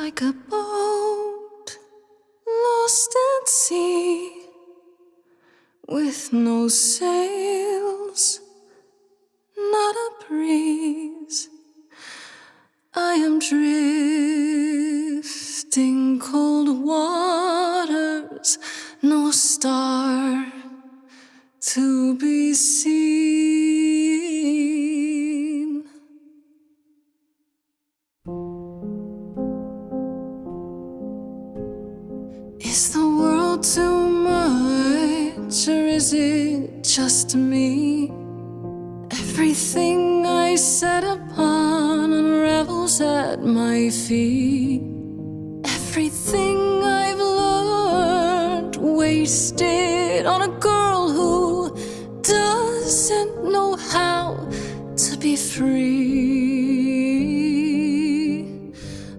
like a boat lost at sea, with no sails, not a breeze. I am drifting cold waters, no star to be seen. Is the world too much, or is it just me? Everything I set upon unravels at my feet. Everything I've learned wasted on a girl who doesn't know how to be free.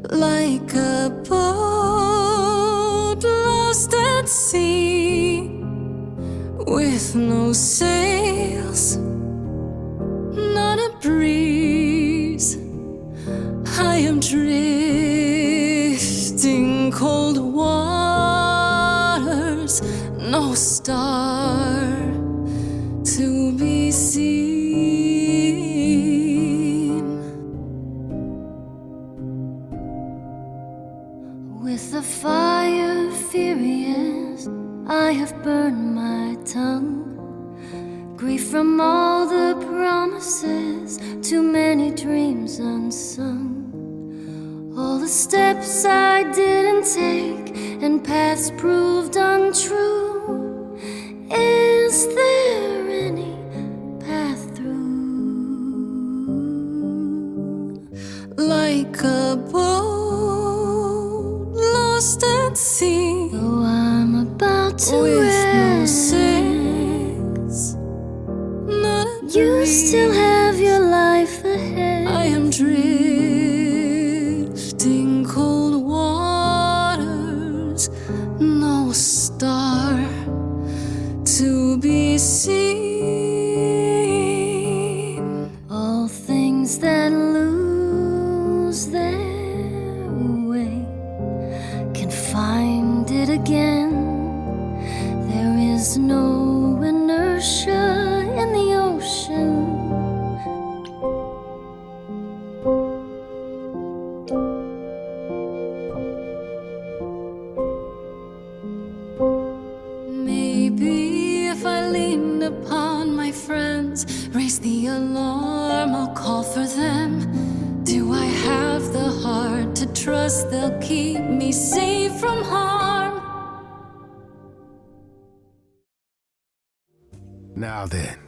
Like a boat lost at sea, with no sails, not a breeze. I am drifting cold waters, no star to be seen. With the fire furious, I have burned my tongue. Grief from all the promises, too many dreams unsung. All the steps I didn't take and paths proved untrue. Is there any path through? Like a boat lost at sea, though I'm about to with no sails, not a you breeze. Still have your life ahead. I am drifting cold waters, no star to be seen. All things that lose their way can find it again. There is no inertia in the ocean. Maybe if I leaned upon my friends, raise the alarm, I'll call for them. Do I have the heart to trust they'll keep me safe from harm? Now then,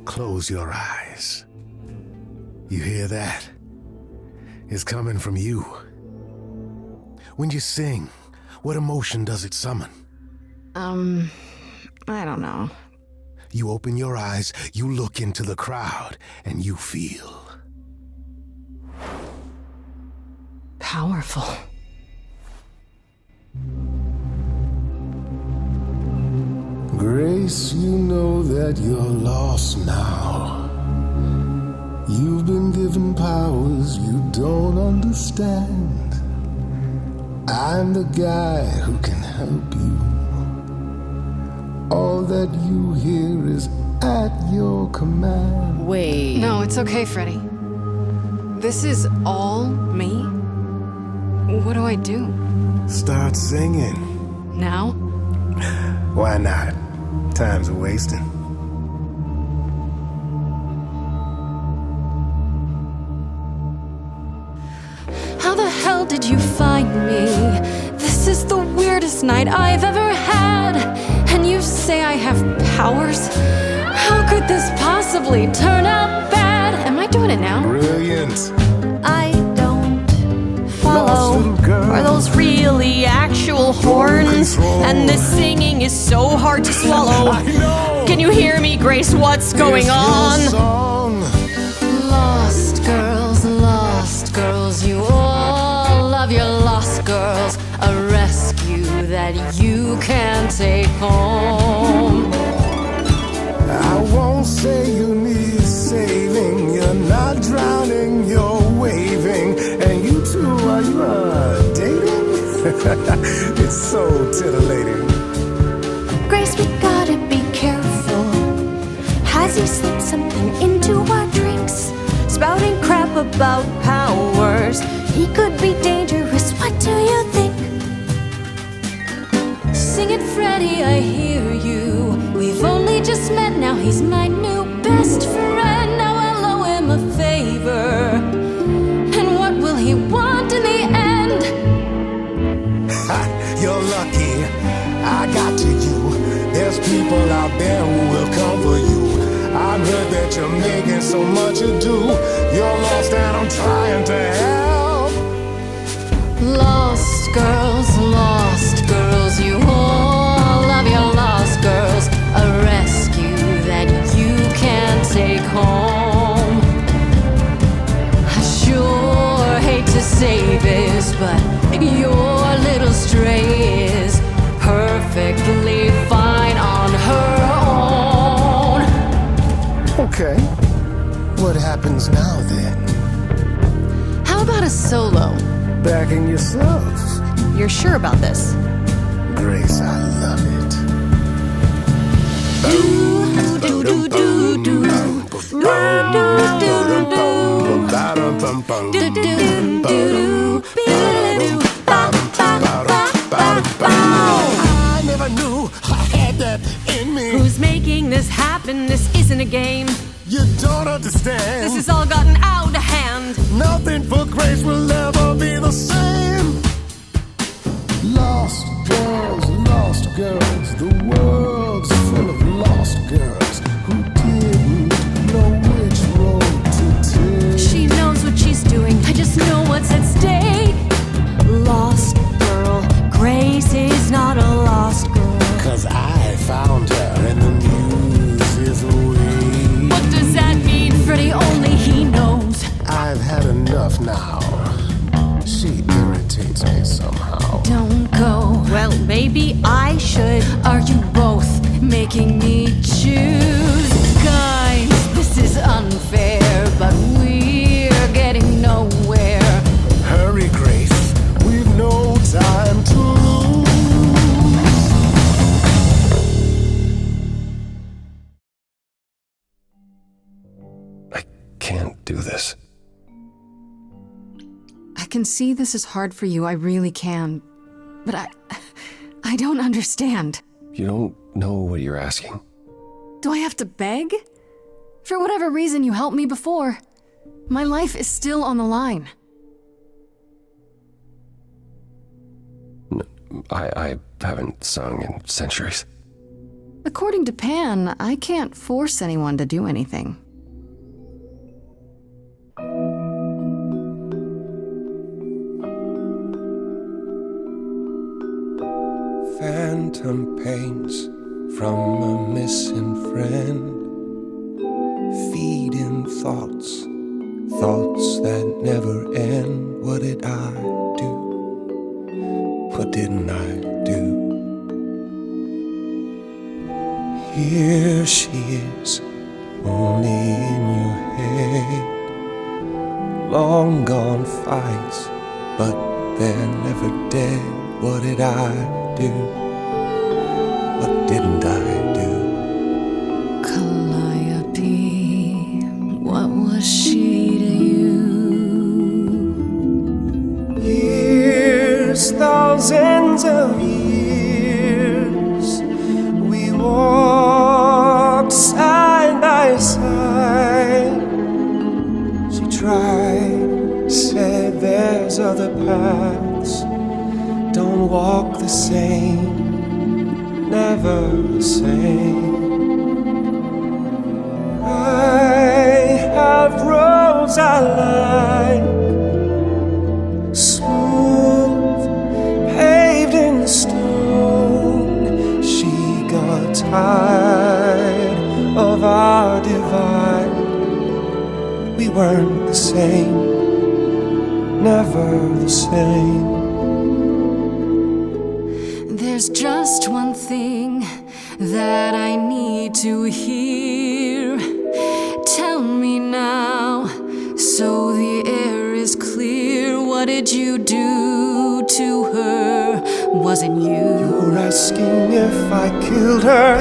close your eyes. You hear that? It's coming from you. When you sing, what emotion does it summon? I don't know. You open your eyes, you look into the crowd, and you feel Powerful. Grace, you know that you're lost now. You've been given powers you don't understand. I'm the guy who can help you. All that you hear is at your command. Wait. No, it's okay, Freddy. This is all me? What do I do? Start singing. Now? Why not? Time's a wasting. How the hell did you find me? This is the weirdest night I've ever had. And you say I have powers? How could this possibly turn out bad? Am I doing it now? Brilliant. I don't follow. Are those really actual horns? And this singing is so hard to swallow. I know. Can you hear me, Grace? What's going on? Song. Lost girls, you all love your lost girls. A rescue that you can take home. I won't say you need saving. You're not drowning, you're waving. And you too are young. It's so titillating. Grace, we gotta be careful. Has he slipped something into our drinks? Spouting crap about powers. He could be dangerous, what do you think? Sing it, Freddie, I hear you. We've only just met, now he's my new best friend. Now I'll owe him a favor. And what will he want in the end? You're lucky, I got to you. There's people out there who will come for you. I've heard that you're making so much ado. You're lost and I'm trying to help. Lost girls, you all love your lost girls. A rescue that you can't take home. I sure hate to say this, but your little stray is perfectly fine on her own. Okay, what happens now then? How about a solo? Backing yourself. You're sure about this? Grace, I love it. I never knew I had that in me. Who's making this happen? This isn't a game. You don't understand. This has all gotten out of hand. Nothing for Grace will ever be the same. Lost girls, the world's full of lost girls who didn't know which road to take. She knows what she's doing. I just know what's at stake. Lost girl. Grace is not a lost girl. 'Cause I found her and the news is away. What does that mean? Freddie, only he knows. I've had enough now. She irritates me somehow. Don't go. Well, maybe I should. Are you both making me choose? Guys, this is unfair, but we're getting nowhere. Hurry, Grace. We've no time to lose. I can't do this. I can see this is hard for you, I really can. But I don't understand. You don't know what you're asking. Do I have to beg? For whatever reason you helped me before. My life is still on the line. I haven't sung in centuries. According to Pan, I can't force anyone to do anything. Phantom pains from a missing friend, feeding thoughts that never end. What did I do? What didn't I do? Here she is, only in your head. Long gone fights, but they're never dead. What did I do? What didn't I do? Calliope, what was she to you? Years, thousands of years, we walked side by side. She tried, said there's other paths. Don't walk the same, never the same. I have roads I like, smooth, paved in stone. She got tired of our divide. We weren't the same, never the same. There's just one thing that I need to hear. Tell me now, so the air is clear. What What did you do to her? Was it you? You're asking if I killed her.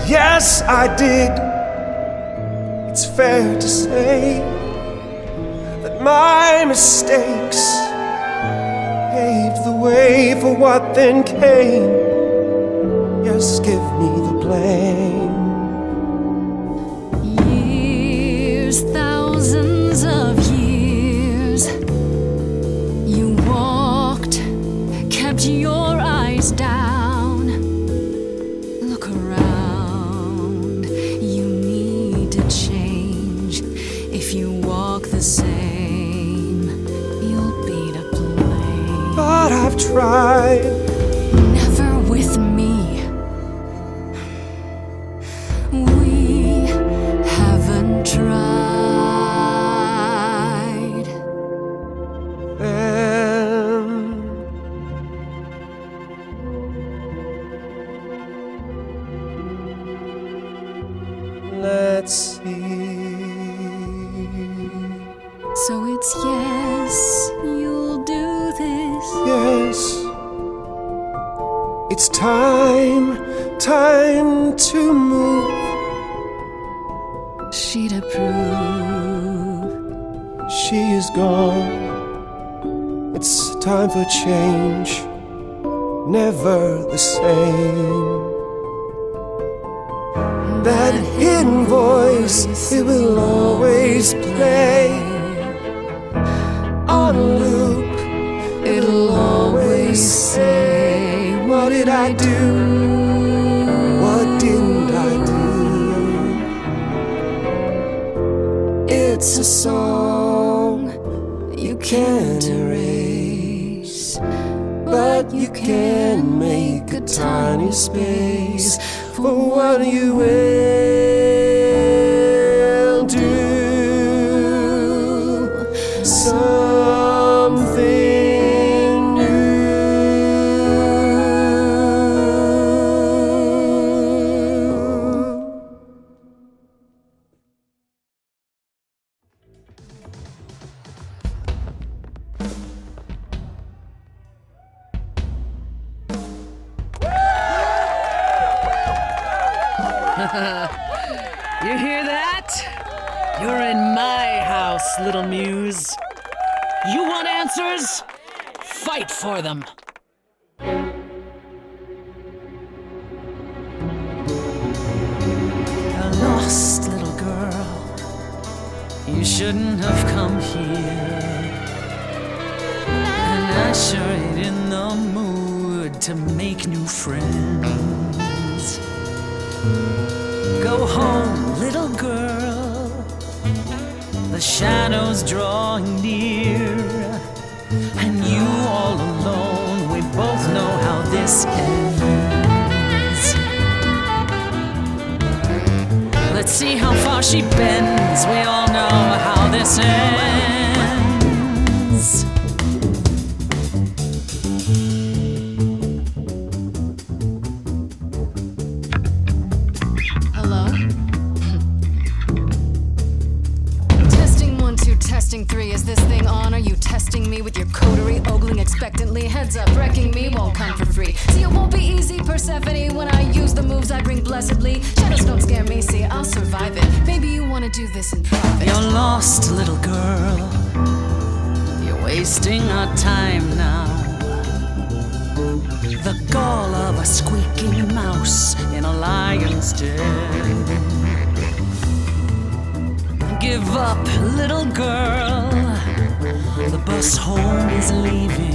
Yes, I did. It's fair to say that my mistakes paved the way for what then came. Yes, give me the blame. Years, thousands of years, you walked, kept your eyes down. Look around, you need to change. If you walk the same, you'll be to blame. But I've tried. Never with me. We haven't tried. Let's see. So it's yes, you'll do this. Yes, it's time to move. She'd approve. She is gone. It's time for change. Never the same. That hidden voice, it will always play on a loop. It'll always say, what did I do? What didn't I do? It's a song you can't erase, but you can make a tiny space for what you will do. Something new. You hear that? You're in my house, little Muse. You want answers? Fight for them. A lost little girl. You shouldn't have come here. And I sure ain't in the mood to make new friends. Go home, little girl. The shadows drawing near, and you all alone. We both know how this ends. Let's see how far she bends. We all know how this ends. Hello? Testing 1, 2, testing 3. Is this thing on? Are you testing me with your coterie, ogling expectantly? Heads up, wrecking me won't come for free. See, it won't be easy, Persephone, when I use the moves I bring blessedly. Shadows don't scare me, see, I'll survive it. Maybe you wanna do this in private. You're lost, little girl. You're wasting our time now. The gall of a squeaking mouse in a lion's den. Give up, little girl. The bus home is leaving.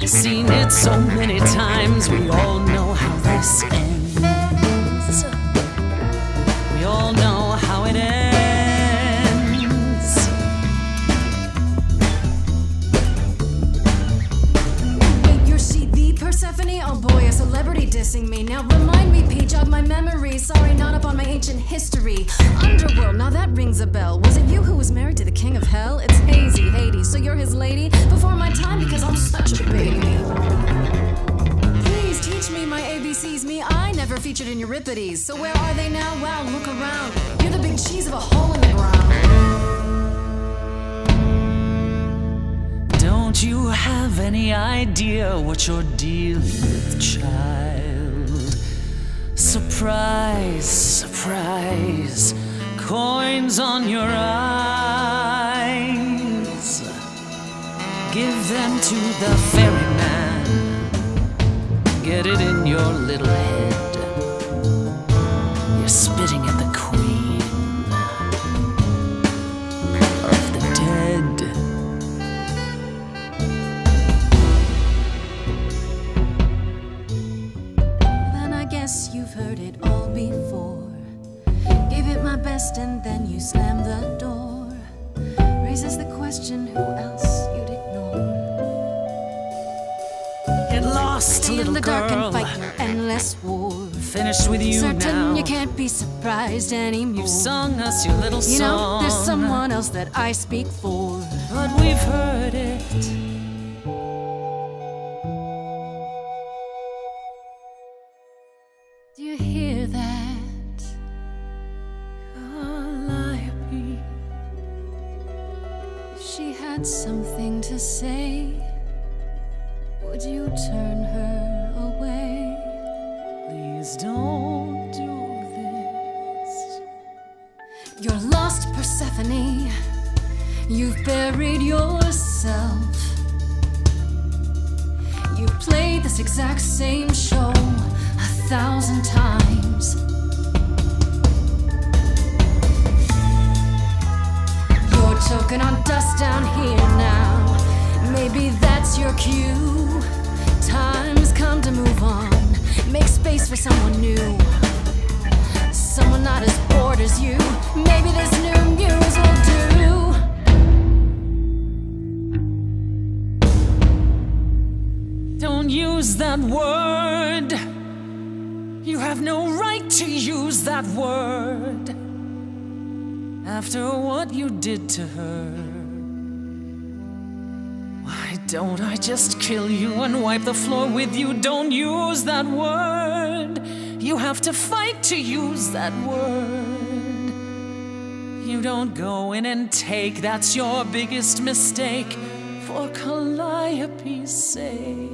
Seen it so many times, we all know how this ends. We all know how it ends. Wait, you're she the Persephone? Oh boy, a celebrity dissing me. Now remind me, P, jog my memory. Sorry, not up on my ancient history. Underworld, now that rings a bell. Was it you who was married to the king of hell? It's hazy, Hades, so you're his lady? Before my time, because I'm such a baby. Please teach me my ABCs. Me, I never featured in Euripides. So where are they now? Wow, look around. You're the big cheese of a hole in the ground. Don't you have any idea what you're dealing with, child? Surprise, surprise, coins on your eyes. Give them to the ferryman. Get it in your little head. You're spitting at the queen of the dead. Then I guess you've heard it all before. Gave it my best and then you slammed the door. Raises the question, who else you'd ignore? Get lost, Stay little in the dark girl. and fight your endless war. Finished with you Certain now. you can't be surprised anymore. You've sung us your little You song. know, there's someone else that I speak for. But we've heard it. Do you hear that? Calliope. If she had something to say, would you turn her away? Please don't do this. You're lost, Persephone. You've buried yourself. You've played this exact same show 1,000 times. You're choking on dust down here now. Maybe that's your cue. Time's come to move on. Make space for someone new. Someone not as bored as you. Maybe this new muse will do. Don't use that word. You have no right to use that word. After what you did to her. Why don't I just kill you and wipe the floor with you? Don't use that word. You have to fight to use that word. You don't go in and take, that's your biggest mistake. For Calliope's sake.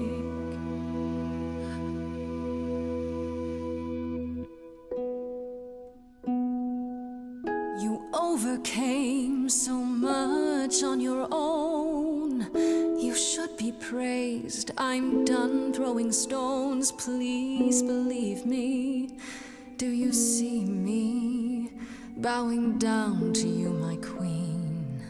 You overcame so much on your own. You should be praised. I'm done throwing stones. Please believe me. Do you see me bowing down to you, my queen?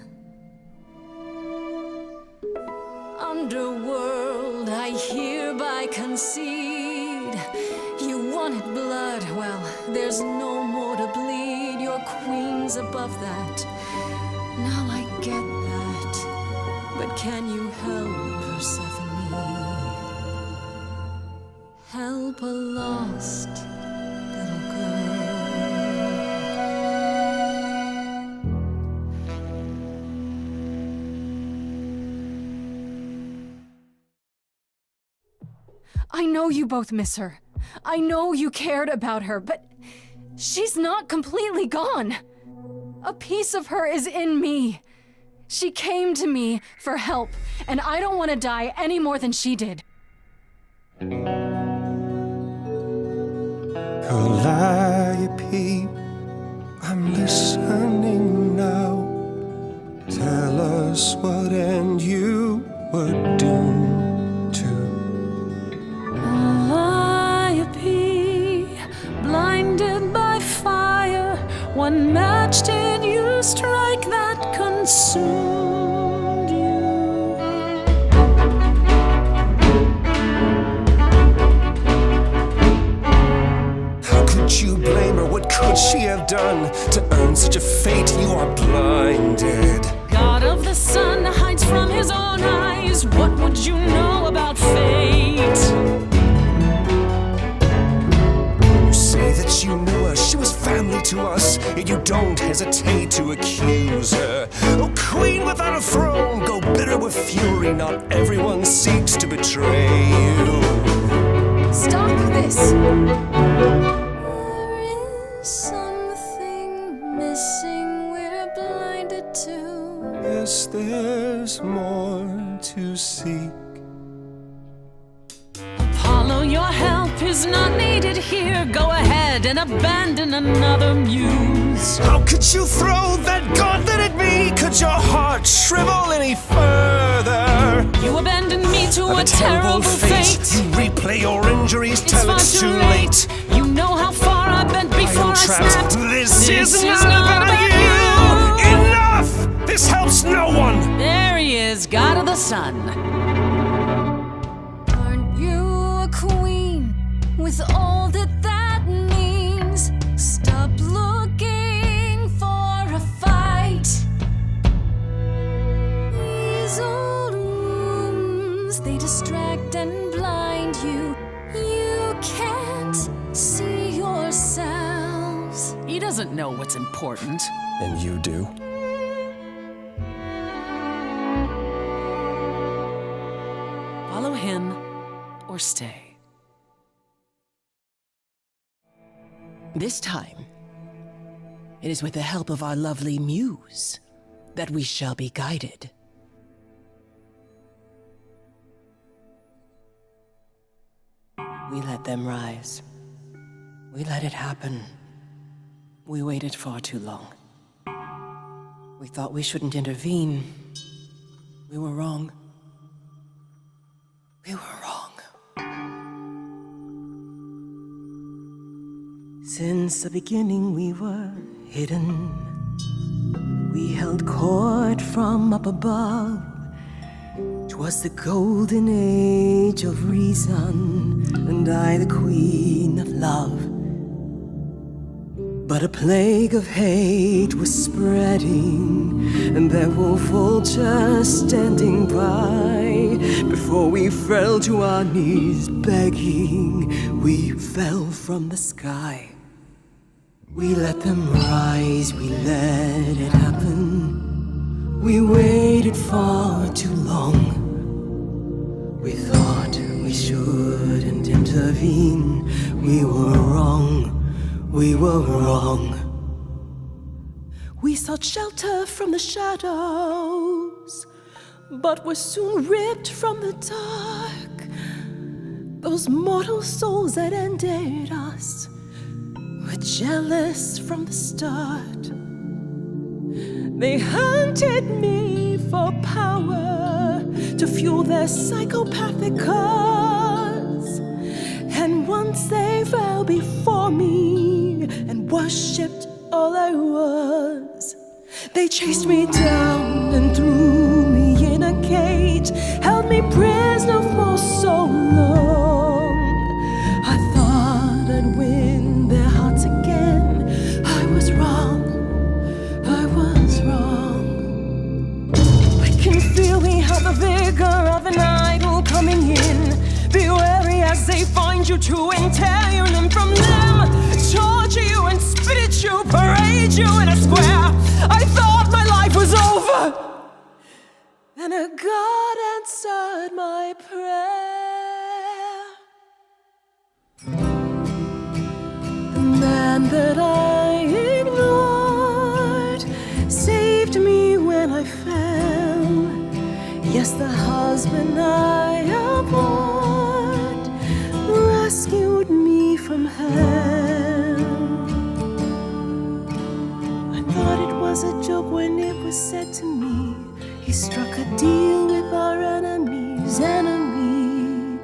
Underworld, I hereby concede. You wanted blood, well, there's no more to bleed. Your queen's above that. Now I get that. But can you help, Persephone? Help a lost little girl. I know you both miss her. I know you cared about her, but she's not completely gone. A piece of her is in me. She came to me for help, and I don't want to die any more than she did. Calliope, I'm listening now. Tell us what end you were doomed to. Calliope, blinded by fire, what match did you strike that consumed you? How could you blame her? What could she have done to earn such a fate? You are blinded. God of the sun hides from his own eyes. What would you know about fate? You say that you knew her, she was family to us, yet you don't hesitate to accuse her. Oh, queen without a throne, go bitter with fury. Not everyone seeks to betray you. Stop this! There is something missing we're blinded to. Yes, there's more to seek. Apollo, your help is not needed here. Go ahead and abandon another muse. How could you throw that gauntlet at me? Could your heart shrivel any further? You abandoned me to a terrible fate. You replay your injuries till it's too late. You know how far I bent before I snapped. This is not about you. Enough! This helps no one. There he is, God of the Sun. Aren't you a queen with all that means? Stop looking for a fight. These old wounds, they distract and blind you. You can't see yourselves. He doesn't know what's important. And you do? Follow him or stay. This time, it is with the help of our lovely Muse that we shall be guided. We let them rise. We let it happen. We waited far too long. We thought we shouldn't intervene. We were wrong. We were wrong. Since the beginning we were hidden. We held court from up above. 'Twas the golden age of reason, and I the queen of love. But a plague of hate was spreading, and there were vultures standing by. Before we fell to our knees begging, we fell from the sky. We let them rise, we let it happen. We waited far too long. We thought we shouldn't intervene. We were wrong. We were wrong. We sought shelter from the shadows, but were soon ripped from the dark. Those mortal souls that ended us were jealous from the start. They hunted me for power to fuel their psychopathic cause. And once they fell before me and worshipped all I was, they chased me down and threw me in a cage, held me prisoner for so long. I thought I'd win their hearts again. I was wrong. I was wrong. I can feel we have the vigor of an idol coming in. Be wary as they find you to entail your limb from them, torture you and spit at you, parade you in a square. I thought my life was over, then a God answered my prayer. The man that I ignored saved me when I fell. Yes, the husband I abhorred rescued me from hell. I thought it was a joke when it was said to me. He struck a deal with our enemy's enemy,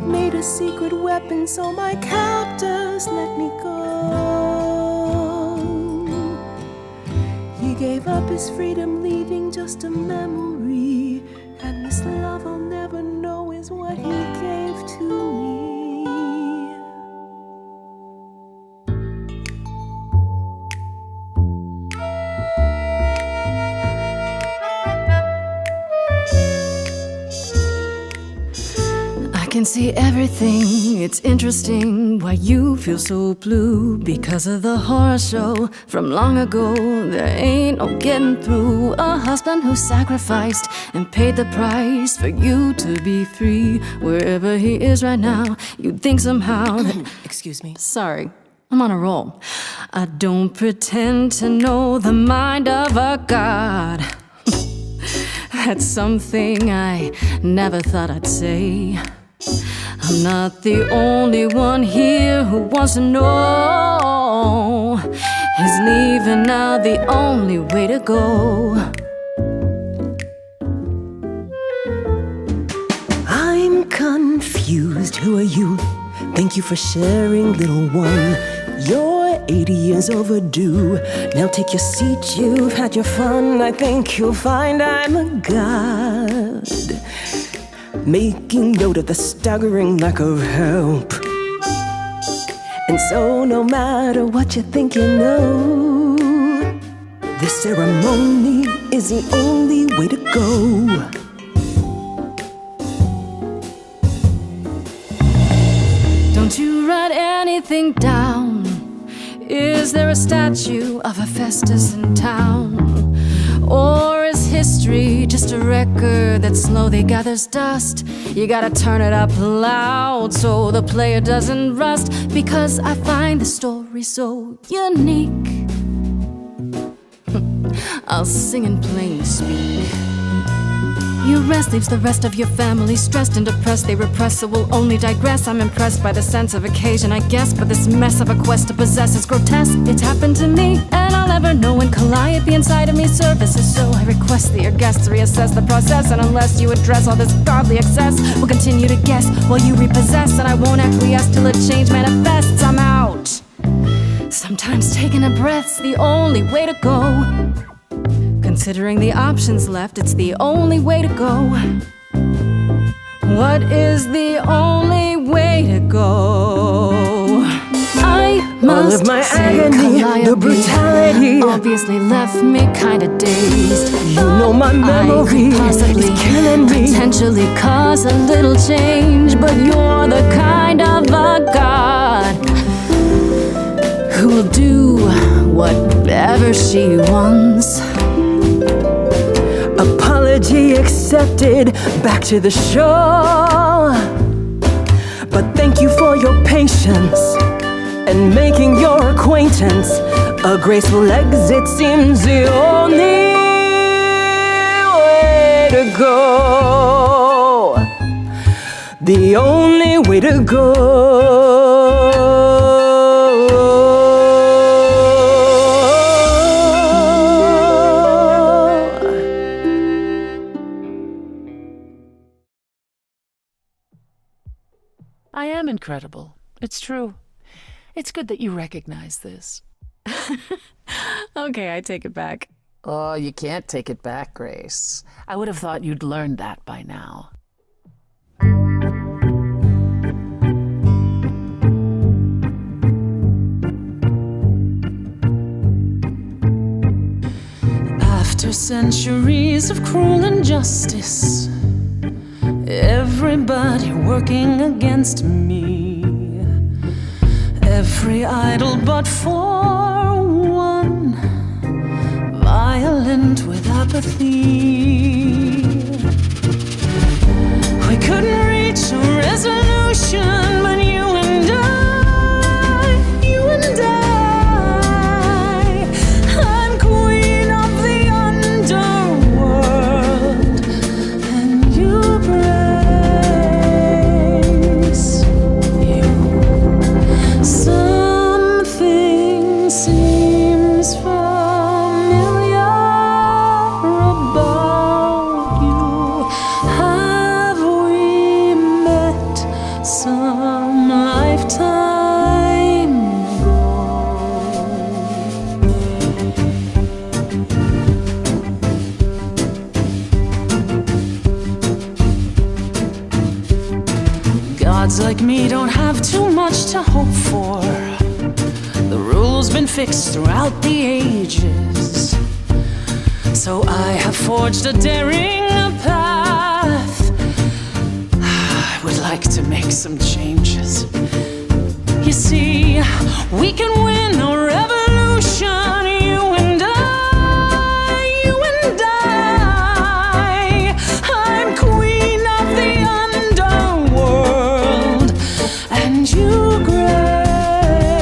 made a secret weapon so my captors let me go. He gave up his freedom, leaving just a memory, and this love I'll never know is what he gave to me. I can see everything, it's interesting why you feel so blue. Because of the horror show from long ago, there ain't no getting through. A husband who sacrificed and paid the price for you to be free. Wherever he is right now, you'd think somehow that... Excuse me. Sorry, I'm on a roll. I don't pretend to know the mind of a god. That's something I never thought I'd say. I'm not the only one here who wants to know. Is leaving now the only way to go? I'm confused. Who are you? Thank you for sharing, little one. You're 80 years overdue. Now take your seat, you've had your fun. I think you'll find I'm a god, making note of the staggering lack of help. And so no matter what you think you know, this ceremony is the only way to go. Don't you write anything down. Is there a statue of Hephaestus in town? Or is history just a record that slowly gathers dust? You gotta turn it up loud so the player doesn't rust. Because I find the story so unique, I'll sing in plain speak. Your rest leaves the rest of your family stressed and depressed. They repress, so will only digress. I'm impressed by the sense of occasion, I guess, but this mess of a quest to possess is grotesque. It's happened to me, and I'll never know when Calliope inside of me services. So I request that your guests reassess the process, and unless you address all this godly excess, we'll continue to guess while you repossess, and I won't acquiesce till a change manifests. I'm out. Sometimes taking a breath's the only way to go. Considering the options left, it's the only way to go. What is the only way to go? I must all of my say agony, Calliope the brutality obviously left me kinda dazed. You know my memory is killing me. Potentially cause a little change, but you're the kind of a god who'll do whatever she wants. Apology accepted, back to the show. But thank you for your patience and making your acquaintance. A graceful exit seems the only way to go. The only way to go. I am incredible. It's true. It's good that you recognize this. Okay, I take it back. Oh, you can't take it back, Grace. I would have thought you'd learned that by now. After centuries of cruel injustice, everybody working against me, every idol but for one, violent with apathy. We couldn't reach a resolution, but you and I, I'm queen of the underworld, and you praise you. Something seems familiar about you. Have we met some lifetime ago? Gods like me don't have too much to hope for. The rules been fixed throughout the ages, so I have forged a daring path. I would like to make some changes. You see, we can win a revolution, you and I, you and I. I'm queen of the underworld, and you,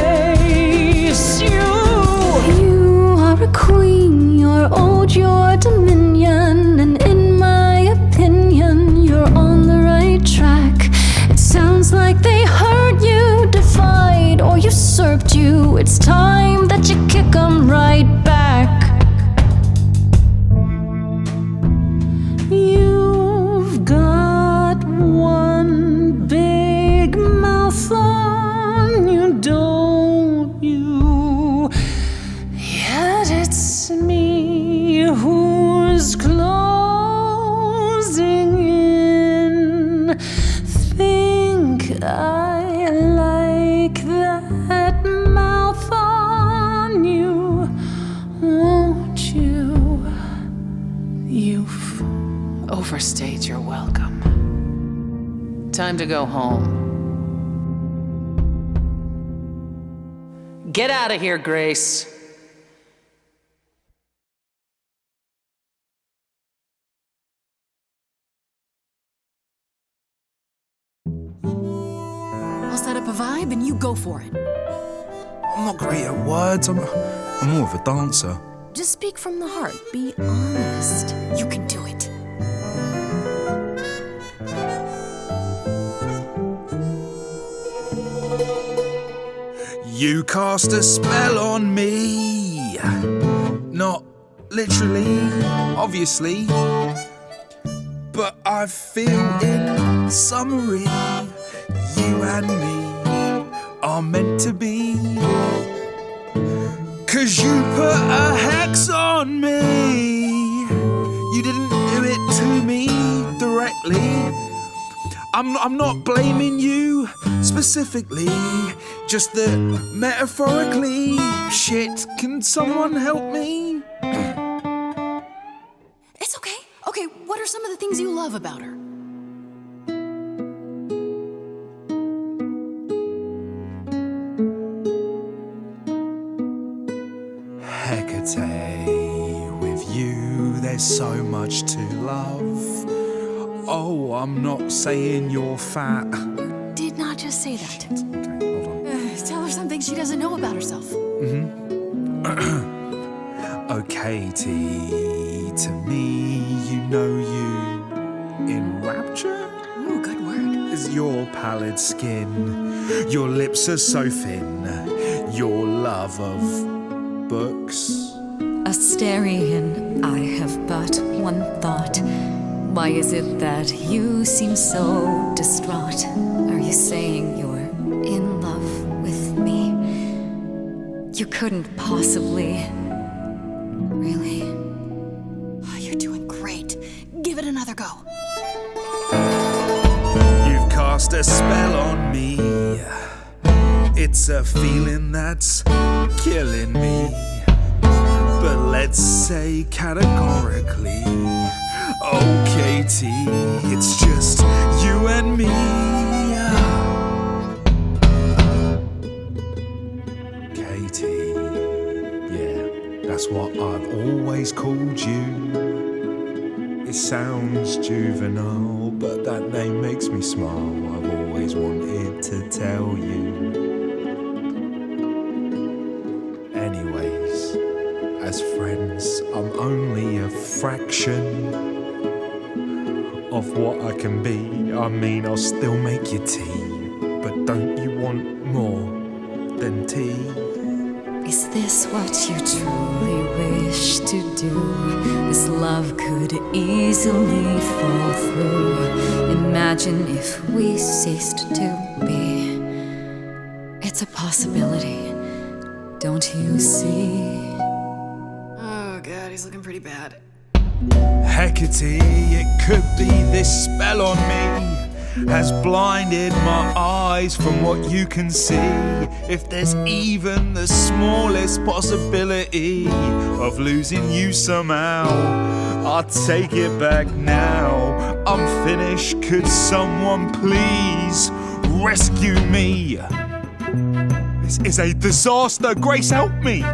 Grace, you. You are a queen, you're old, your dominion, and in my it's time that you kick 'em right back. You've got one big mouth on you, don't you? Yet it's me who's closing in. Think I like that mouth on you, won't you? You've overstayed your welcome. Time to go home. Get out of here, Grace. I'll set up a vibe and you go for it. I'm not great at words. I'm more of a dancer. Just speak from the heart. Be honest. You can do it. You cast a spell on me. Not literally, obviously. But I feel in summary, you and me are meant to be. 'Cause you put a hex on me. You didn't do it to me directly. I'm not blaming you specifically, just that metaphorically. Shit, can someone help me? It's okay. Okay, what are some of the things you love about her? Hecate, with you there's so much to love. Oh, I'm not saying you're fat. Did not just say that. Okay, hold on. Tell her something she doesn't know about herself. Oh, Katie, to me, you know you in rapture? Ooh, good word. Is your pallid skin, your lips are so thin, your love of books. Asterian, I have but one thought. Why is it that you seem so distraught? Are you saying you're in love with me? You couldn't possibly. Really? Oh, you're doing great. Give it another go. You've cast a spell on me. It's a feeling that's killing me. But let's say categorically, oh Katie, it's just you and me. Katie, yeah, that's what I've always called you. It sounds juvenile, but that name makes me smile. I've always wanted to tell you. Anyways, as friends, I'm only a fraction of what I can be. I mean, I'll still make you tea, but don't you want more than tea? Is this what you truly wish to do? This love could easily fall through. Imagine if we ceased to be. It's a possibility, don't you see? Oh, God, he's looking pretty bad. Hecate, it could be this spell on me has blinded my eyes from what you can see. If there's even the smallest possibility of losing you somehow, I'll take it back now. I'm finished, could someone please rescue me? This is a disaster, Grace, help me!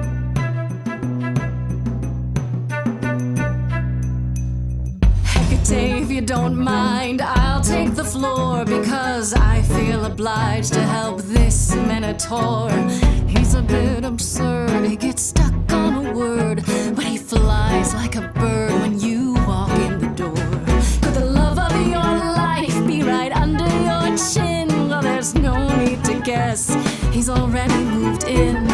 Hecate, if you don't mind, I'll take the floor because I feel obliged to help this minotaur. He's a bit absurd, he gets stuck on a word, but he flies like a bird when you walk in the door. Could the love of your life be right under your chin? Well, there's no need to guess, he's already moved in.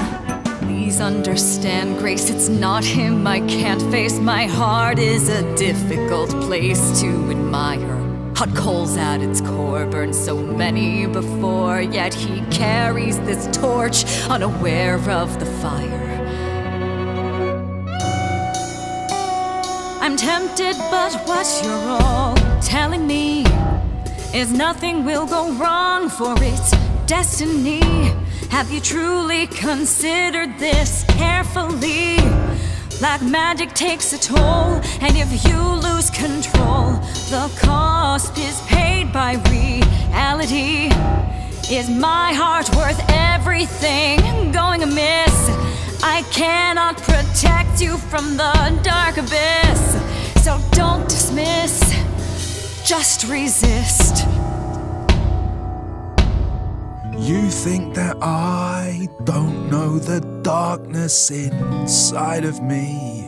understand, Grace. It's not him I can't face. My heart is a difficult place to admire. Hot coals at its core, burned so many before, yet he carries this torch, unaware of the fire. I'm tempted, but what you're all telling me is nothing will go wrong, for it's destiny. Have you truly considered this carefully? Black magic takes a toll, and if you lose control, the cost is paid by reality. Is my heart worth everything going amiss? I cannot protect you from the dark abyss. So don't dismiss, just resist. You think that I don't know the darkness inside of me.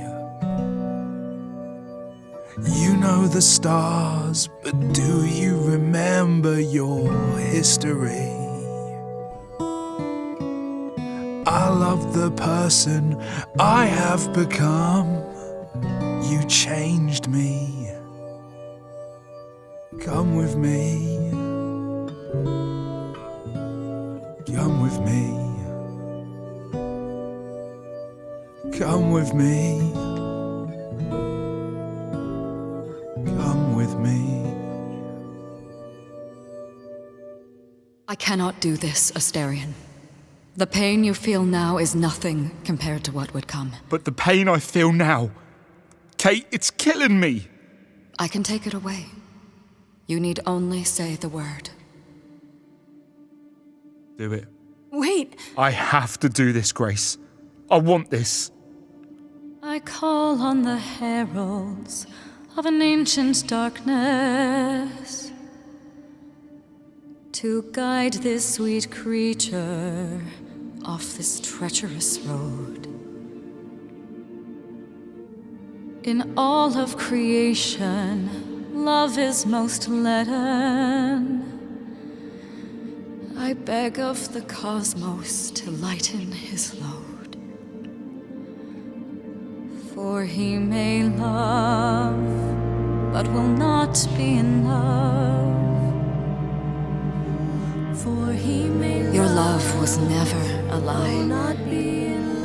You know the stars, but do you remember your history? I love the person I have become. You changed me. Come with me. Come with me. Come with me. Come with me. I cannot do this, Asterion. The pain you feel now is nothing compared to what would come. But the pain I feel now, Kate, it's killing me. I can take it away. You need only say the word. Do it. Wait! I have to do this, Grace. I want this. I call on the heralds of an ancient darkness to guide this sweet creature off this treacherous road. In all of creation, love is most leaden. I beg of the cosmos to lighten his load. For he may love, but will not be in love. For he may love, your love was never a lie.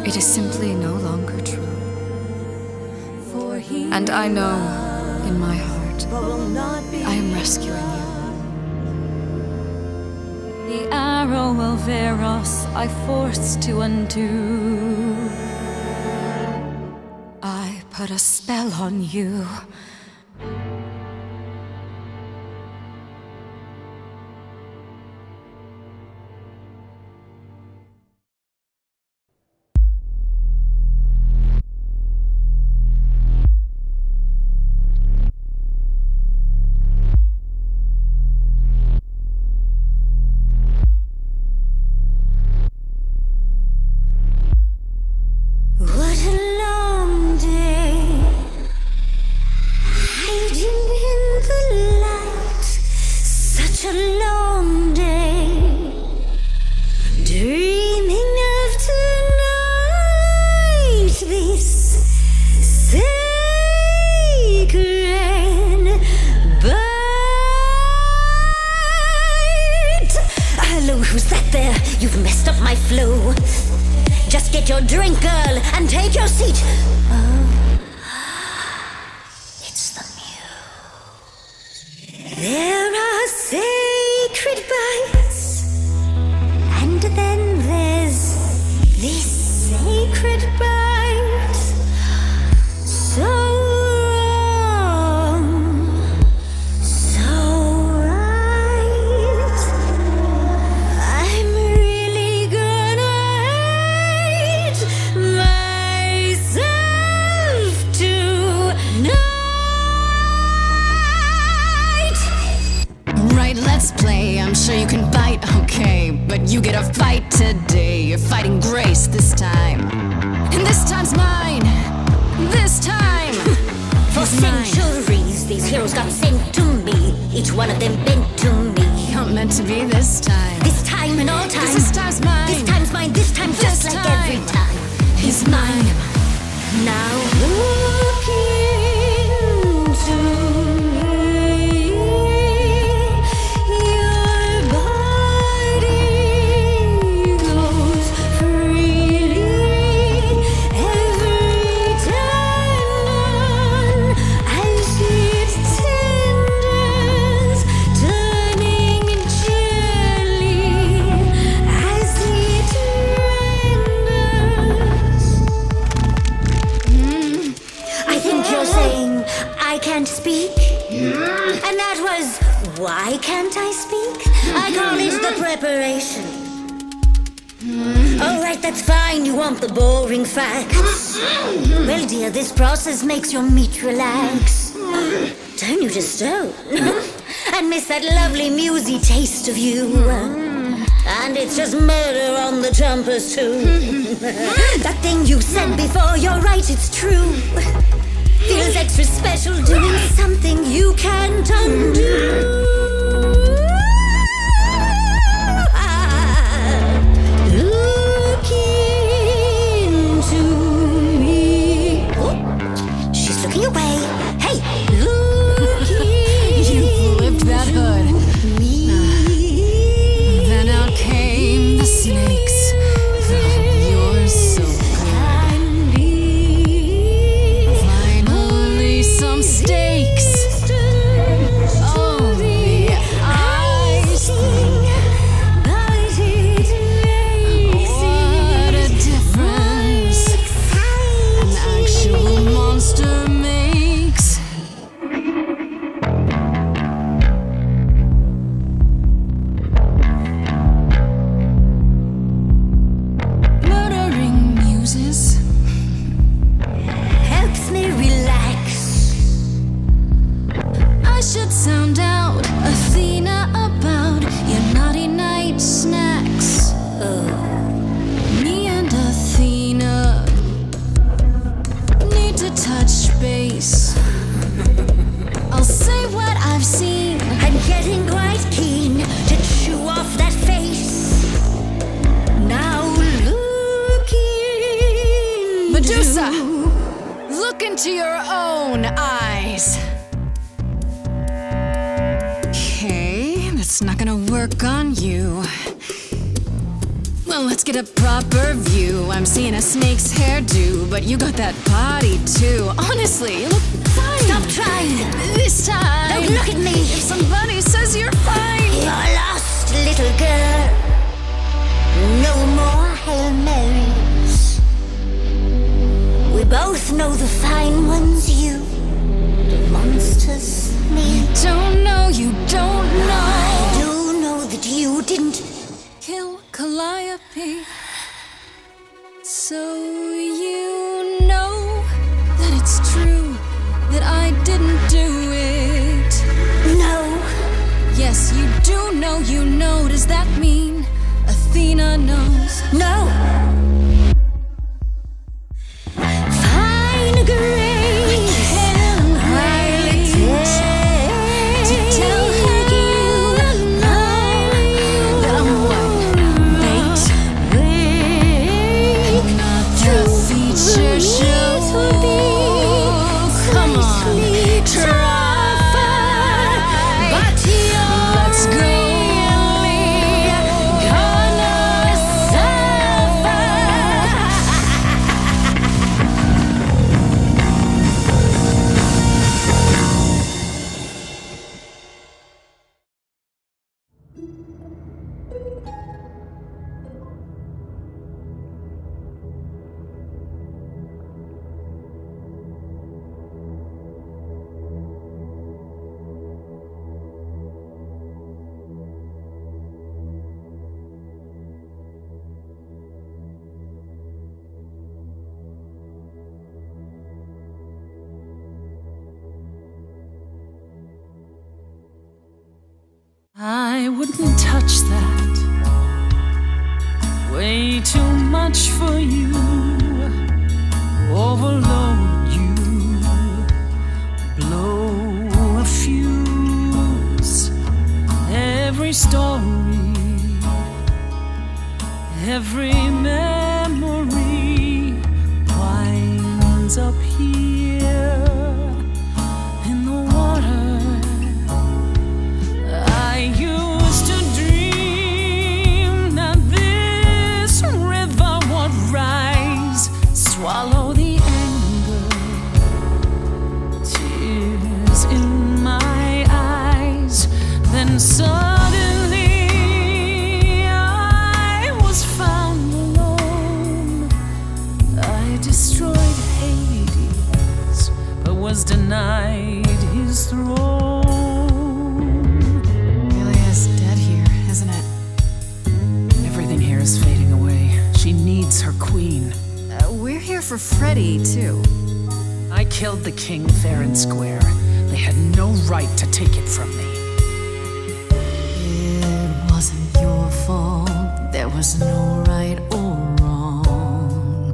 It is simply no longer true. And I know, in my heart, I am rescuing you. The arrow of Eros I forced to undo. I put a spell on you. is mine. Now look into me. Your body goes freely every time as it tenders, turning gently as it renders. I think you're saying I can't speak, and that was why can't I speak? I call it the preparation. All right, that's fine. You want the boring facts. Well, dear, this process makes your meat relax. Don't you just stone and miss that lovely musy taste of you. And it's just murder on the trumpets too. That thing you said before, you're right, it's true. Feels extra special doing something you can't undo. Look into me. Oh, she's looking away. Hey, look You flipped that hood. me. Then out came the snakes. Oh, you're so good. Finally, some steaks. Oh, the ice thing. What a difference an actual monster makes. Murdering muses Helps me relax. I should sound out Athena about your naughty night snacks. Me and Athena need to touch base. I'll say what I've seen. I'm getting quite keen to chew off that face. Now looking. Medusa, look into your own eyes. Okay, that's not gonna work on you. Well, let's get a proper view. I'm seeing a snake's hairdo, but you got that body too. Honestly, you look fine. Stop trying. This time. Don't look at me. If somebody says you're fine. You're lost, little girl. No more Hail Marys. We both know the fine ones you, the monsters, me. Don't know, you don't I know. do know that you didn't. Kill Calliope. So you know that it's true that I didn't do it. No. Yes, you do know, you know. Does that mean Athena knows? No. Fine grace. Highly To tell her that I'm what? Bait? Not the feature show. Come on, try. Let's go. I wouldn't touch that. Way too much for you. Overload you. Blow a fuse. Every story, every memory was up here in the water. I used to dream that this river would rise, swallow the anger, tears in my eyes. Then suddenly I was found alone. I destroyed Hades, but was denied his throne. Ilia's dead here, isn't it? Everything here is fading away. She needs her queen. We're here for Freddy, too. I killed the king fair and square. They had no right to take it from me. It wasn't your fault. There was no right or wrong.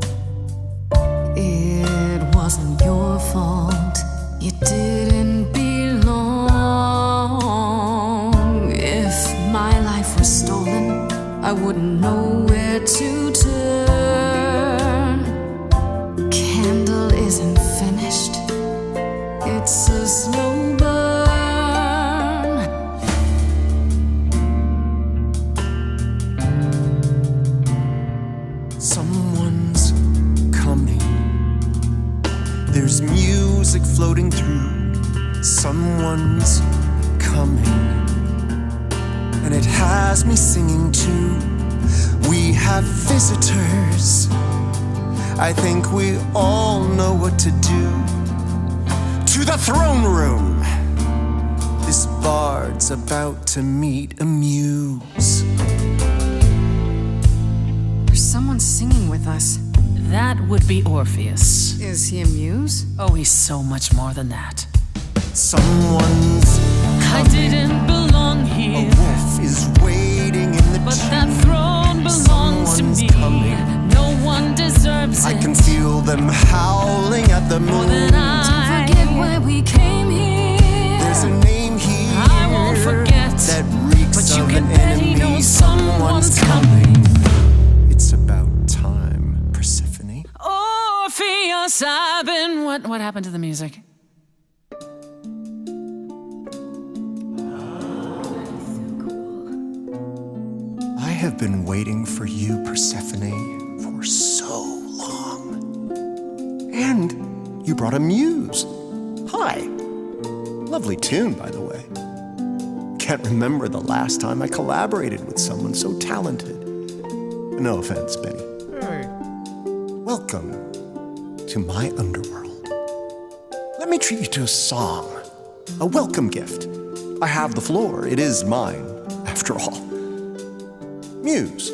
It wasn't your fault. You didn't belong. If my life was stolen, I wouldn't know where to turn. Candle isn't finished. It's a slow burn. Someone's coming. There's music floating through. Someone's coming. And it has me singing too. We have visitors. I think we all know what to do. To the throne room. This bard's about to meet a muse. There's someone singing with us. That would be Orpheus. Is he a muse? Oh, he's so much more than that. Someone's I didn't belong a here, wolf is waiting in the but tomb. that throne belongs to Someone's me. coming. No one deserves I it can feel them howling at the more moon. than I. Forget why we came here. There's a name here I won't forget, that reeks but you of can an bet he enemy. knows someone's coming. It's about time, Persephone. Orpheus, I've been. What happened to the music? I have been waiting for you, Persephone, for so long. And you brought a muse. Hi. Lovely tune, by the way. Can't remember the last time I collaborated with someone so talented. No offense, Benny. Welcome to my underworld. Let me treat you to a song, a welcome gift. I have the floor. It is mine, after all. Muse,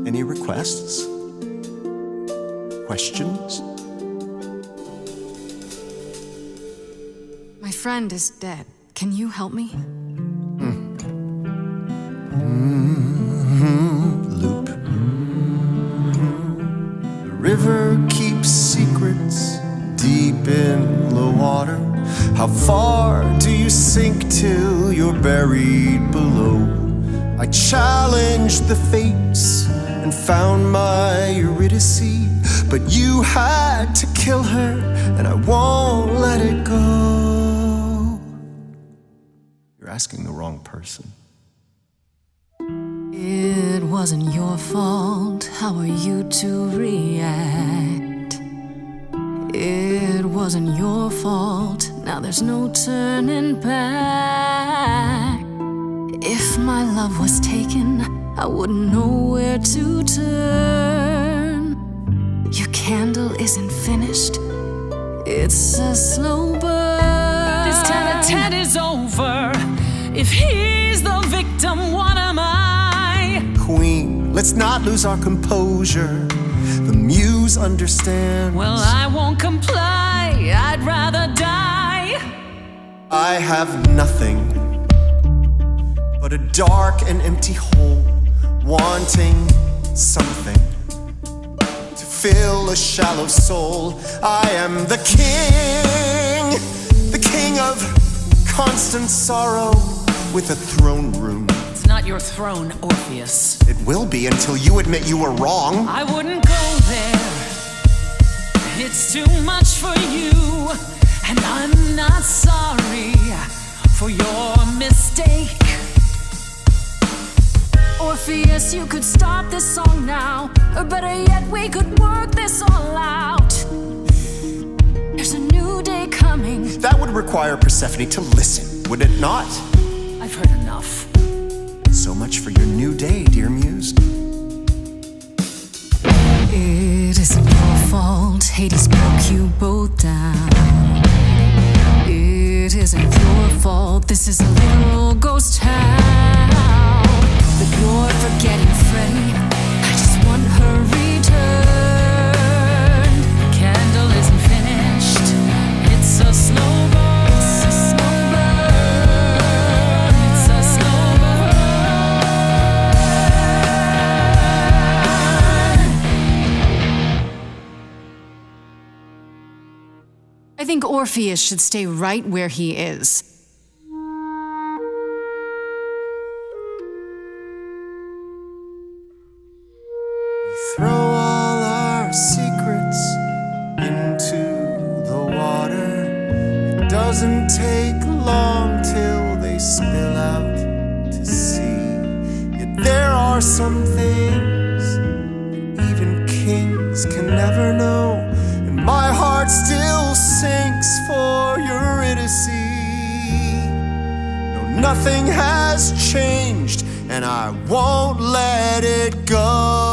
any requests? Questions? My friend is dead. Can you help me? Loop. The river keeps secrets deep in the water. How far do you sink till you're buried below? I challenged the fates and found my Eurydice, but you had to kill her, and I won't let it go. You're asking the wrong person. It wasn't your fault. How are you to react? It wasn't your fault. Now there's no turning back. If my love was taken, I wouldn't know where to turn. Your candle isn't finished. It's a slow burn. This tete-a-tete is over. If he's the victim, what am I? Queen, let's not lose our composure. The muse understands. Well, I won't comply. I'd rather die. I have nothing but a dark and empty hole, wanting something to fill a shallow soul. I am the king of constant sorrow with a throne room. It's not your throne, Orpheus. It will be until you admit you were wrong. I wouldn't go there. It's too much for you, and I'm not sorry for your mistake. Orpheus, you could stop this song now, or better yet, we could work this all out. There's a new day coming. That would require Persephone to listen, would it not? I've heard enough. So much for your new day, dear Muse. It isn't your fault, Hades broke you both down. It isn't your fault, this is a literal ghost town. But you're forgetting Freddie, I just want her return. Candle isn't finished, it's a slow burn. It's a slow burn. It's a slow burn. I think Orpheus should stay right where he is. Throw all our secrets into the water. It doesn't take long till they spill out to sea. Yet there are some things that even kings can never know, and my heart still sinks for Eurydice. No, nothing has changed, and I won't let it go.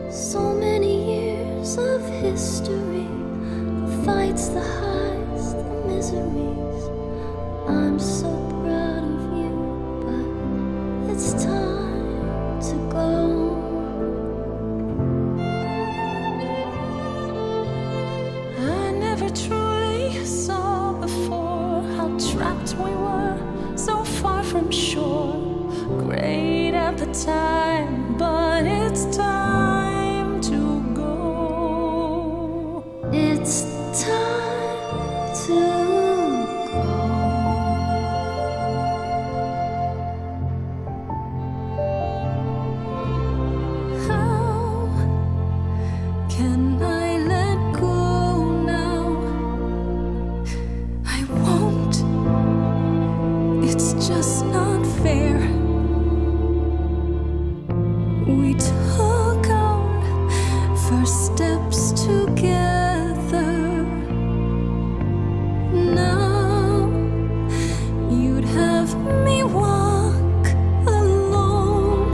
So many years of history, the fights, the highs, the miseries. I'm so proud of you, but it's time to go. I never truly saw before how trapped we were, so far from shore. Great at the time, but it's time to go. It's time to go. How can I let go now? I won't. It's just not fair. We took our first steps together. Now you'd have me walk alone.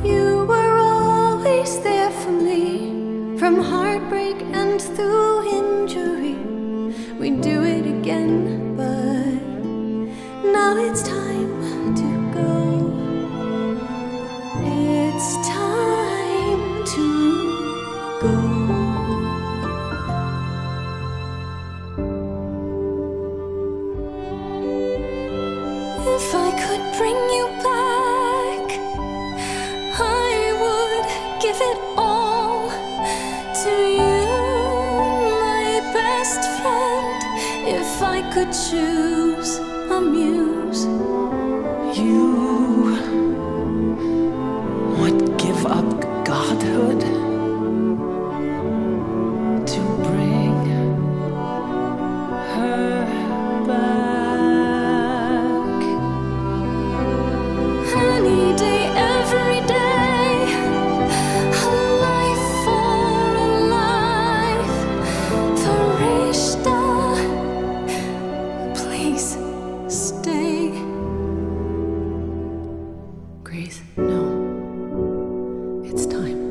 You were always there for me, from heartbreak and through injury. We'd do it again, but now it's time to go. It's time to go. If I could bring you back, I would give it all to you, my best friend. If I could choose a muse, You would give up godhood to bring her back. any day, every day, a life for a life. Farishta, please stay. Grace, no. It's time.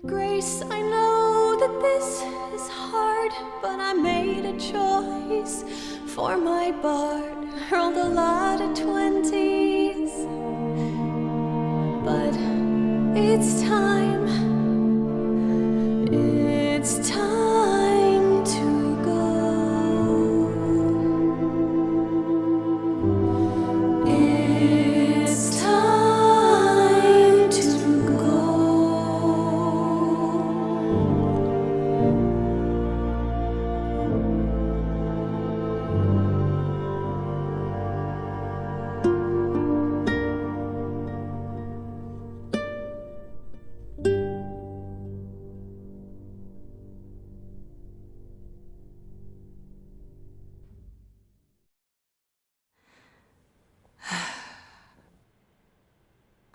Grace, I know that this is hard, but I made a choice for my bard. Hurled a lot of 20s, but It's time. It's time to go. It's time to go.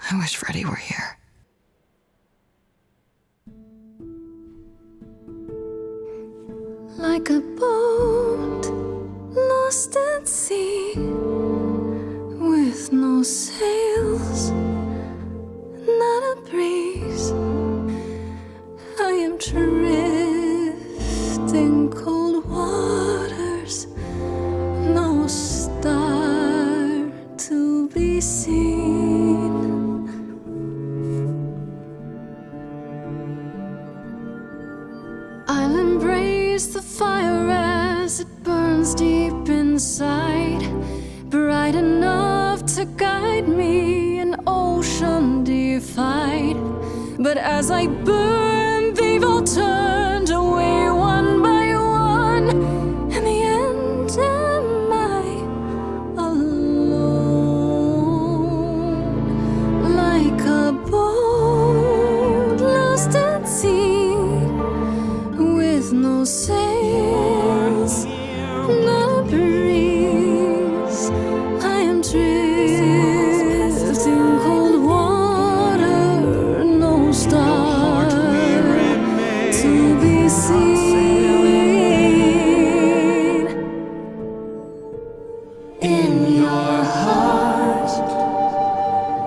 I wish Freddie were here. Like a boat lost at sea, with no sails, not a breeze. I am drifting cold waters, no star to be seen. I'll embrace the fire as it burns deep inside, bright enough to guide me, an ocean defied. But as I burn, they've all turned away one by one. In the end, am I alone? Like a boat lost at sea, with no sails, no breeze. I am drifting cold water, no star to be seen. In your heart,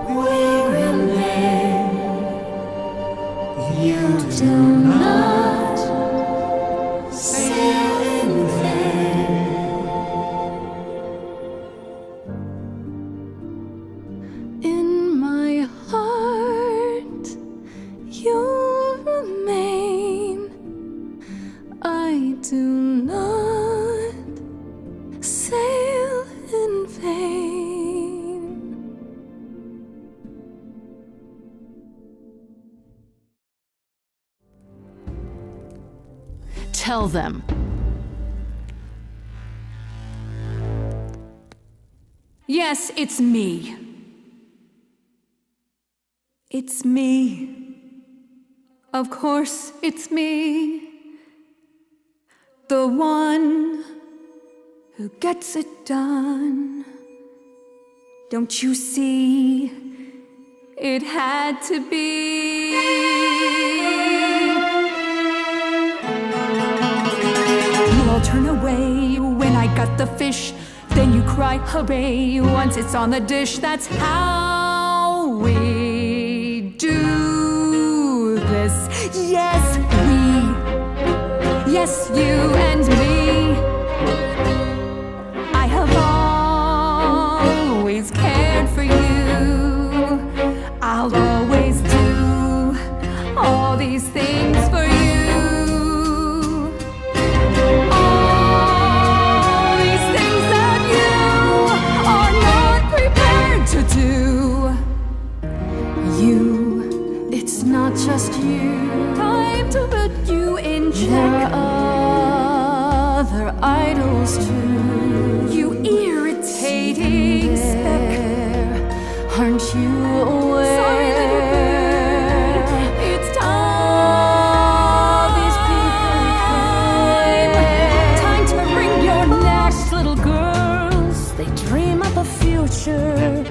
we remain. You do not sail in vain. In my heart, you'll remain. I do not sail in vain. Tell them. Yes, it's me. It's me. Of course, it's me. The one who gets it done. Don't you see? It had to be. You all turn away when I got the fish. Then you cry, hooray, once it's on the dish. That's how we do this. Yes, we. Yes, you and me. I have always cared for you. I'll always do all these things for you. All these things that you are not prepared to do. You, it's not just you. Time to put you in check. There are other idols too. You irritating speck. Aren't you aware? Sorry, little bird. It's time. These people time to bring your next little girls. They dream up a future.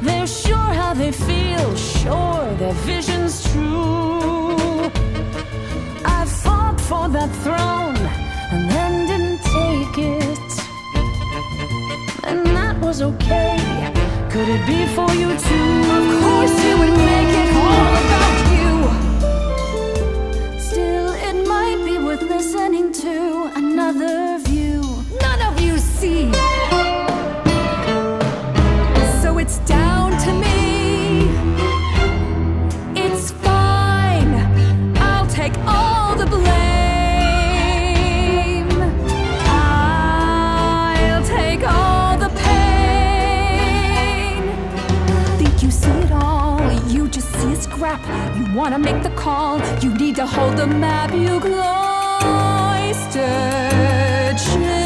They're sure how they feel, sure their vision's true. I fought for that throne and then didn't take it. And that was okay. Could it be for you too? Of course you would make it all about you. Still, it might be worth listening to another view. None of you see. So it's down to me. You wanna make the call, you need to hold the map. You cloistered children.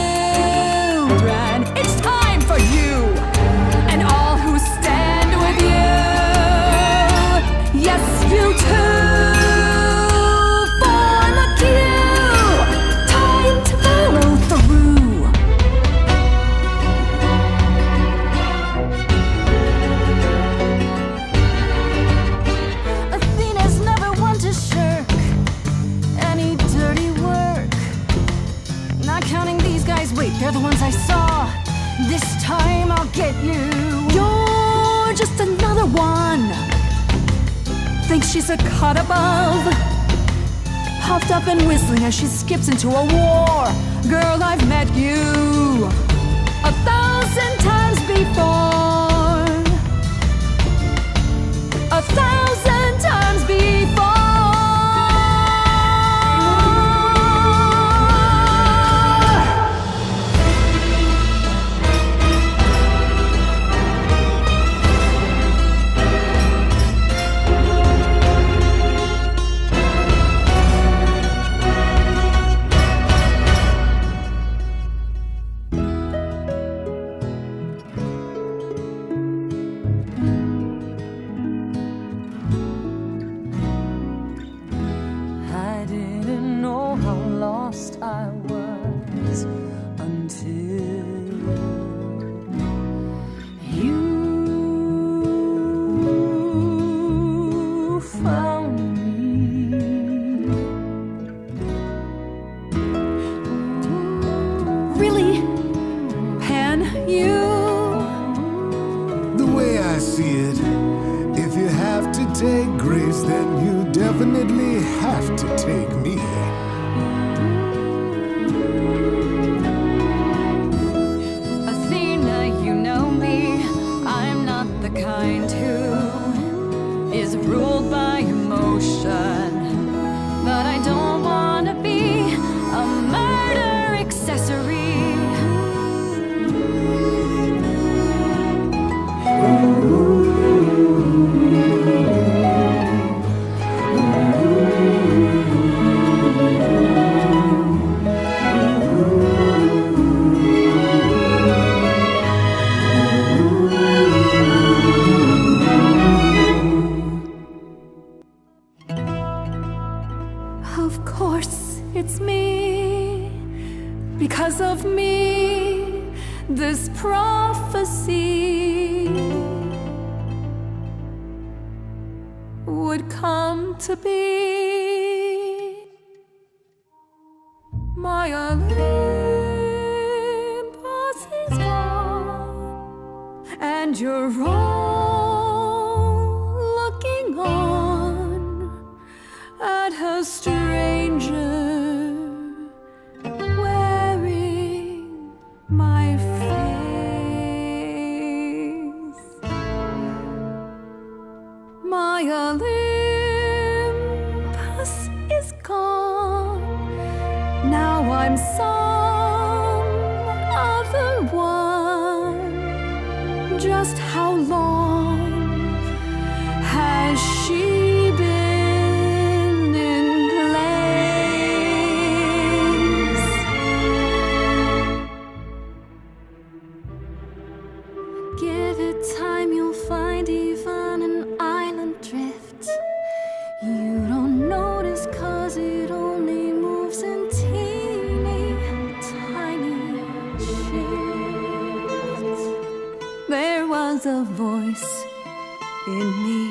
It's time for you and all who stand with you. Yes, you too. Form a queue. Time to follow through. Athena's never one to shirk any dirty work. Not counting these guys, wait, they're the ones I saw. This time I'll get you. You're just another one. Thinks she's a cut above. Puffed up and whistling as she skips into a war. Girl, I've met you 1,000 times before. 1,000 times before. I didn't know how lost I was until you found me. Really, Pan, you? The way I see it, if you have to take grace, then you definitely have to take me. Athena, you know me. I'm not the kind who is ruled by emotion. But I don't wanna be a murder accessory. Of course, it's me. Because of me, this prophecy would come to be. My Olympus is gone, and you're all looking on at a stranger wearing my face. My Olympus is gone. Now I'm some other one. Just how long has she been in place? Give it time, you'll find even an island drift. You don't notice 'cause it only moves in teeny tiny shifts. There was a voice in me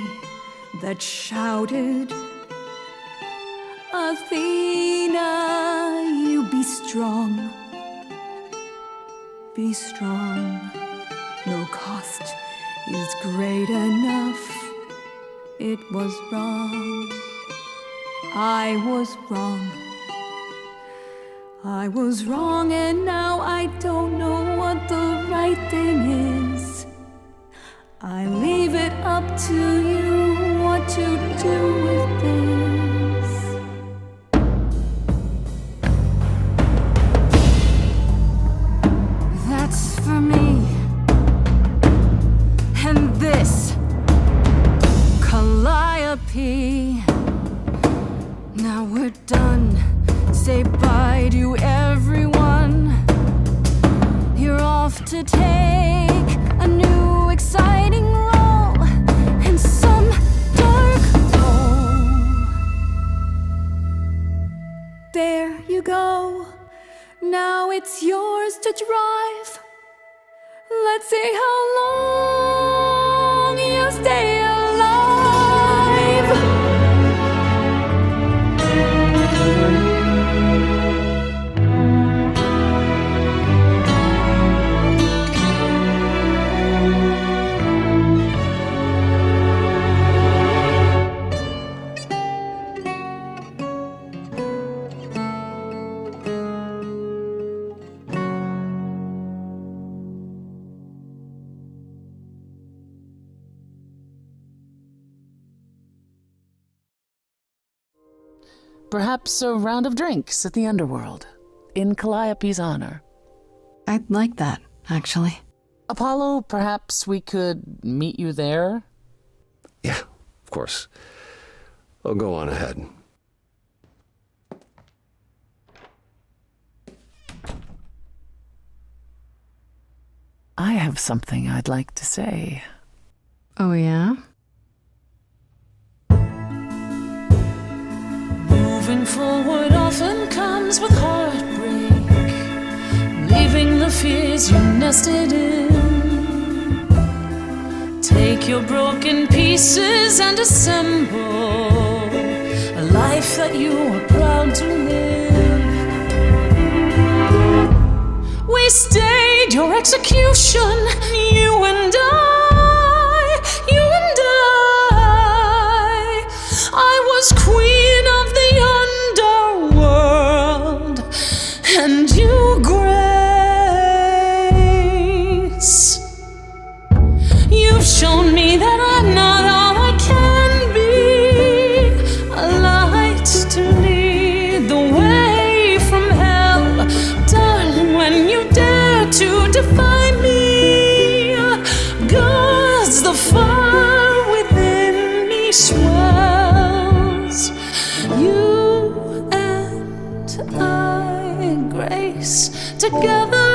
that shouted, Athena, you be strong. Be strong. No cost is great enough. It was wrong. I was wrong. I was wrong, and now I don't know what the right thing is. I leave it up to you what to do with this. That's for me. And this Calliope it's yours to drive. Let's see how long you stay alive. Perhaps a round of drinks at the underworld, in Calliope's honor. I'd like that, actually. Apollo, perhaps we could meet you there? Yeah, of course. I'll go on ahead. I have something I'd like to say. Oh, yeah? Moving forward often comes with heartbreak, leaving the fears you nested in. Take your broken pieces and assemble a life that you are proud to live. We stayed your execution, you and I, you and I was queen of the underworld, and you grace. You've shown me that I'm not all I can be, a light to lead the way from hell. Darling, when you dare to defy me, God's the fire within me swells. You and I, grace, together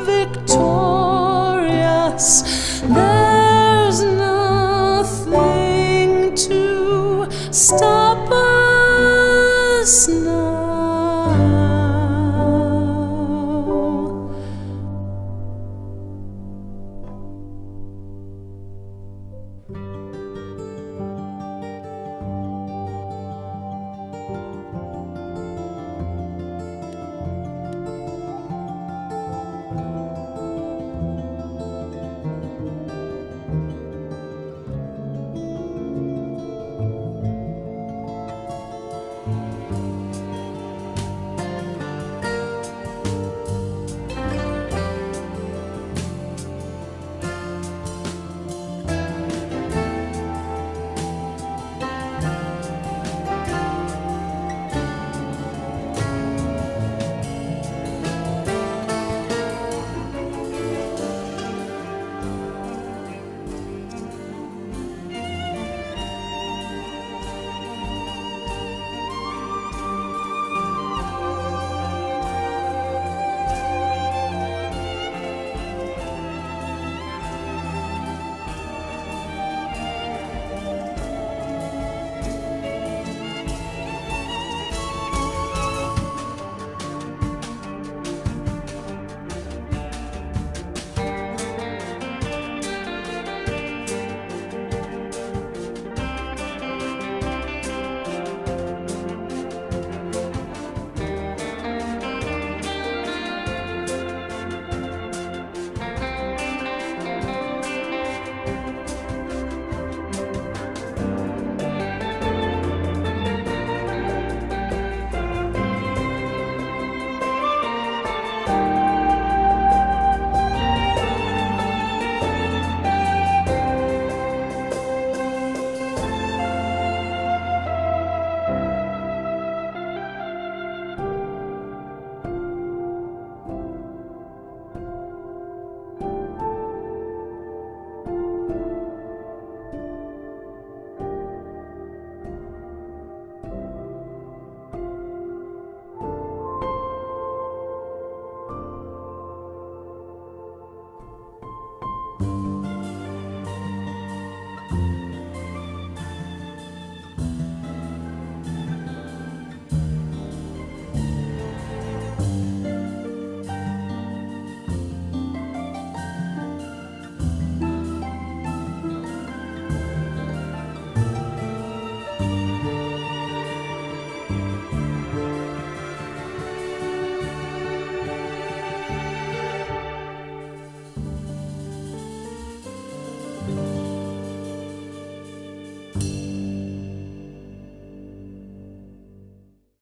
victorious. There's nothing to stop us now.